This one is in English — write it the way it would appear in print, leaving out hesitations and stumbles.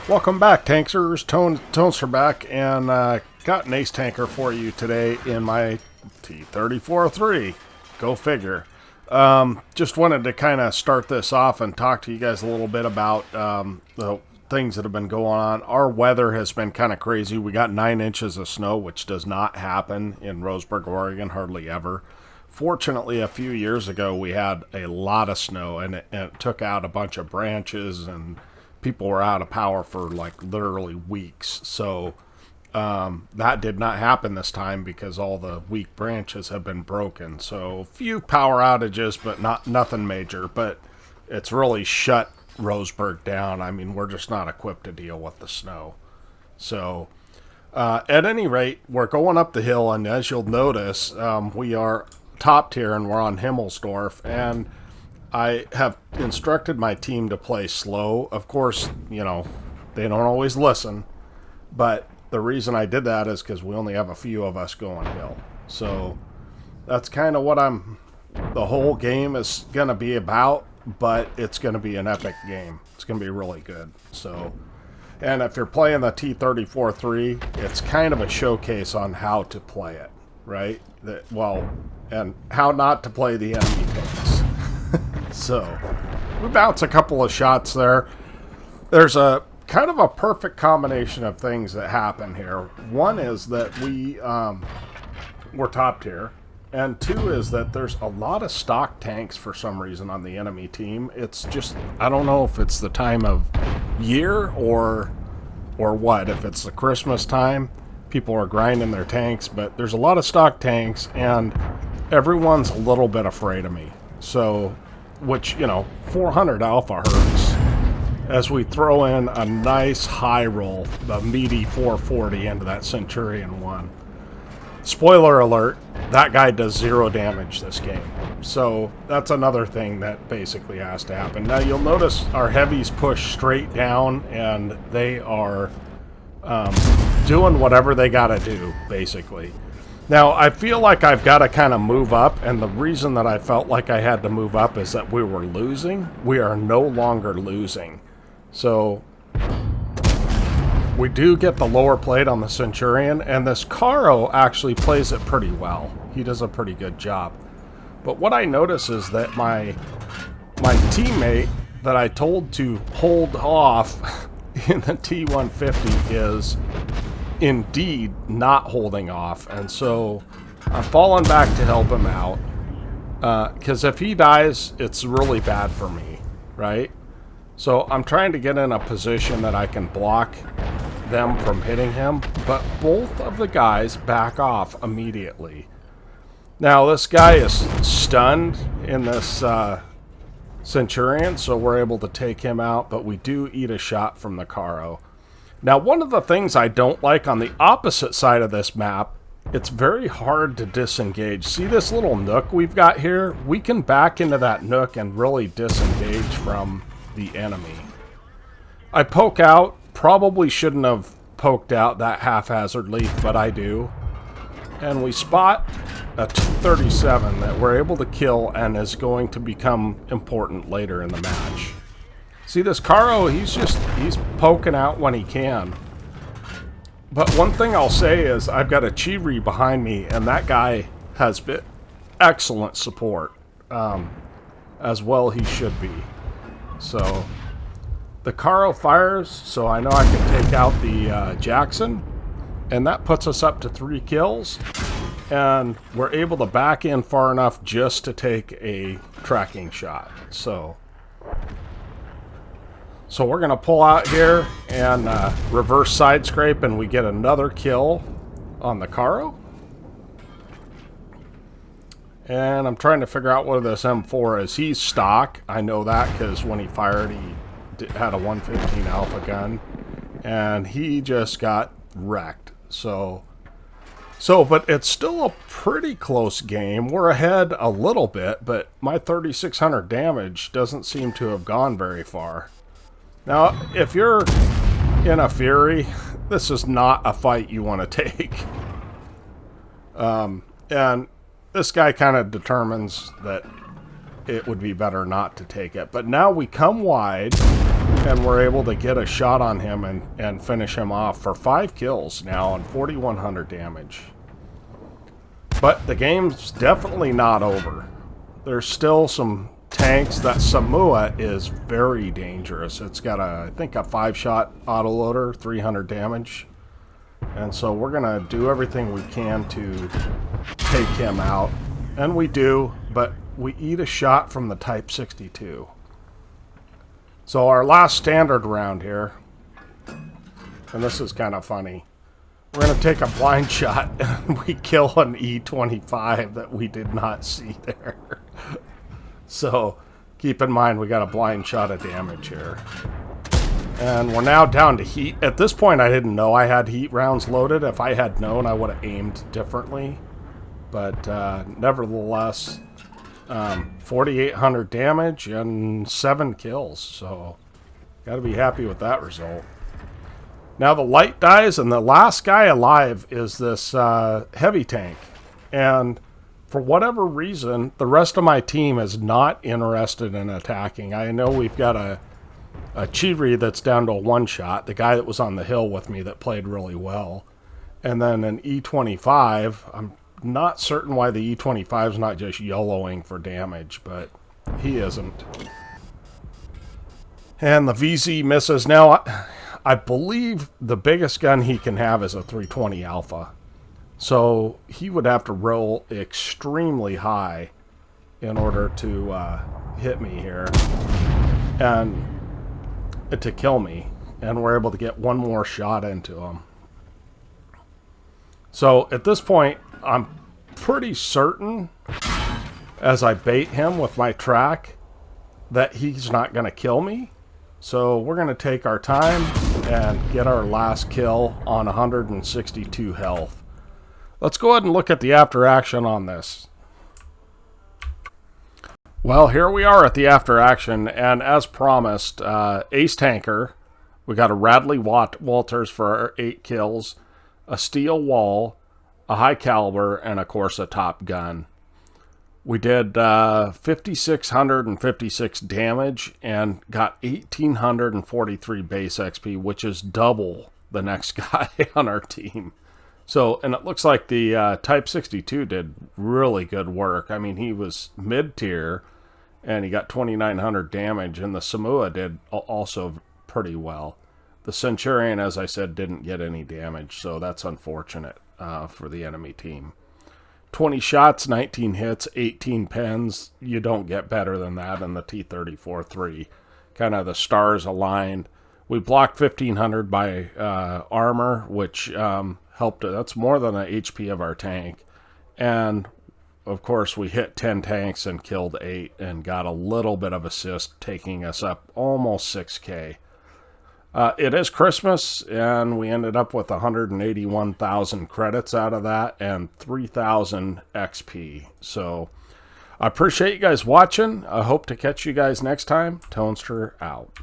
Welcome back, Tanksters. Tonester back, and got an ace tanker for you today in my T-34-3. Go figure. Just wanted to kind of start this off and talk to you guys a little bit about the things that have been going on. Our weather has been kind of crazy. We got 9 inches of snow, which does not happen in Roseburg, Oregon, hardly ever. Fortunately, a few years ago, we had a lot of snow, and it took out a bunch of branches, and people were out of power for like literally weeks. So that did not happen this time because all the weak branches have been broken. So a few power outages, but nothing major. But it's really shut Roseburg down. I mean, we're just not equipped to deal with the snow. So at any rate, we're going up the hill, and as you'll notice, we are top tier and we're on Himmelsdorf, and I have instructed my team to play slow. Of course, you know, they don't always listen, but the reason I did that is because we only have a few of us going hill. So that's kind of what the whole game is going to be about, but it's going to be an epic game. It's going to be really good. So, and if you're playing the T-34-3, it's kind of a showcase on how to play it, right? And how not to play the enemy tanks. So, we bounce a couple of shots there. There's a kind of a perfect combination of things that happen here. One is that we're top tier, and two is that there's a lot of stock tanks for some reason on the enemy team. It's just, I don't know if it's the time of year or what. If it's the Christmas time, people are grinding their tanks, but there's a lot of stock tanks, and everyone's a little bit afraid of me. So, which, you know, 400 alpha hurts as we throw in a nice high roll, the meaty 440 into that Centurion 1. Spoiler alert, that guy does 0 damage this game. So that's another thing that basically has to happen. Now you'll notice our heavies push straight down, and they are doing whatever they gotta do, basically. Now, I feel like I've got to kind of move up, and the reason that I felt like I had to move up is that we were losing. We are no longer losing. So, we do get the lower plate on the Centurion, and this Caro actually plays it pretty well. He does a pretty good job. But what I notice is that my teammate that I told to hold off in the T-150 is indeed not holding off, and so I'm falling back to help him out, because if he dies, it's really bad for me, right? So I'm trying to get in a position that I can block them from hitting him, but both of the guys back off immediately. Now this guy is stunned in this Centurion, so we're able to take him out, but we do eat a shot from the Caro. Now, one of the things I don't like on the opposite side of this map, it's very hard to disengage. See this little nook we've got here? We can back into that nook and really disengage from the enemy. I poke out. Probably shouldn't have poked out that haphazardly, but I do. And we spot a 237 that we're able to kill and is going to become important later in the match. See this Caro, he's poking out when he can. But one thing I'll say is I've got a Chiri behind me, and that guy has been excellent support. As well he should be. So the Caro fires, so I know I can take out the Jackson, and that puts us up to 3 kills. And we're able to back in far enough just to take a tracking shot. So we're going to pull out here and reverse side scrape, and we get another kill on the Caro. And I'm trying to figure out what this M4 is. He's stock. I know that because when he fired, he had a 115 Alpha gun. And he just got wrecked. But it's still a pretty close game. We're ahead a little bit, but my 3,600 damage doesn't seem to have gone very far. Now, if you're in a Fury, this is not a fight you want to take. And this guy kind of determines that it would be better not to take it. But now we come wide, and we're able to get a shot on him and finish him off for 5 kills now and 4,100 damage. But the game's definitely not over. There's still some tanks. That Samua is very dangerous. It's got I think a 5-shot autoloader, 300 damage. And so we're going to do everything we can to take him out. And we do, but we eat a shot from the Type 62. So our last standard round here, and this is kind of funny, we're going to take a blind shot and we kill an E25 that we did not see there. So keep in mind we got a blind shot of damage here. And we're now down to heat. At this point I didn't know I had heat rounds loaded. If I had known I would have aimed differently. But nevertheless, 4,800 damage and 7 kills. So got to be happy with that result. Now the light dies, and the last guy alive is this heavy tank. And for whatever reason, the rest of my team is not interested in attacking. I know we've got a Chiri that's down to a 1-shot, the guy that was on the hill with me that played really well. And then an E25. I'm not certain why the E25 is not just YOLOing for damage, but he isn't. And the VZ misses. Now, I believe the biggest gun he can have is a 320 Alpha. So he would have to roll extremely high in order to hit me here and to kill me. And we're able to get one more shot into him. So at this point, I'm pretty certain, as I bait him with my track, that he's not going to kill me. So we're going to take our time and get our last kill on 162 health. Let's go ahead and look at the after action on this. Well, here we are at the after action, and as promised, Ace Tanker, we got a Radley Walters for our 8 kills, a steel wall, a high caliber, and of course a top gun. We did 5,656 damage and got 1,843 base XP, which is double the next guy on our team. So, and it looks like the Type 62 did really good work. I mean, he was mid-tier, and he got 2,900 damage, and the Samua did also pretty well. The Centurion, as I said, didn't get any damage, so that's unfortunate for the enemy team. 20 shots, 19 hits, 18 pens. You don't get better than that in the T-34-3. Kind of the stars aligned. We blocked 1,500 by armor, which helped. That's more than an HP of our tank. And, of course, we hit 10 tanks and killed 8 and got a little bit of assist, taking us up almost 6K. It is Christmas, and we ended up with 181,000 credits out of that and 3,000 XP. So I appreciate you guys watching. I hope to catch you guys next time. Tonester out.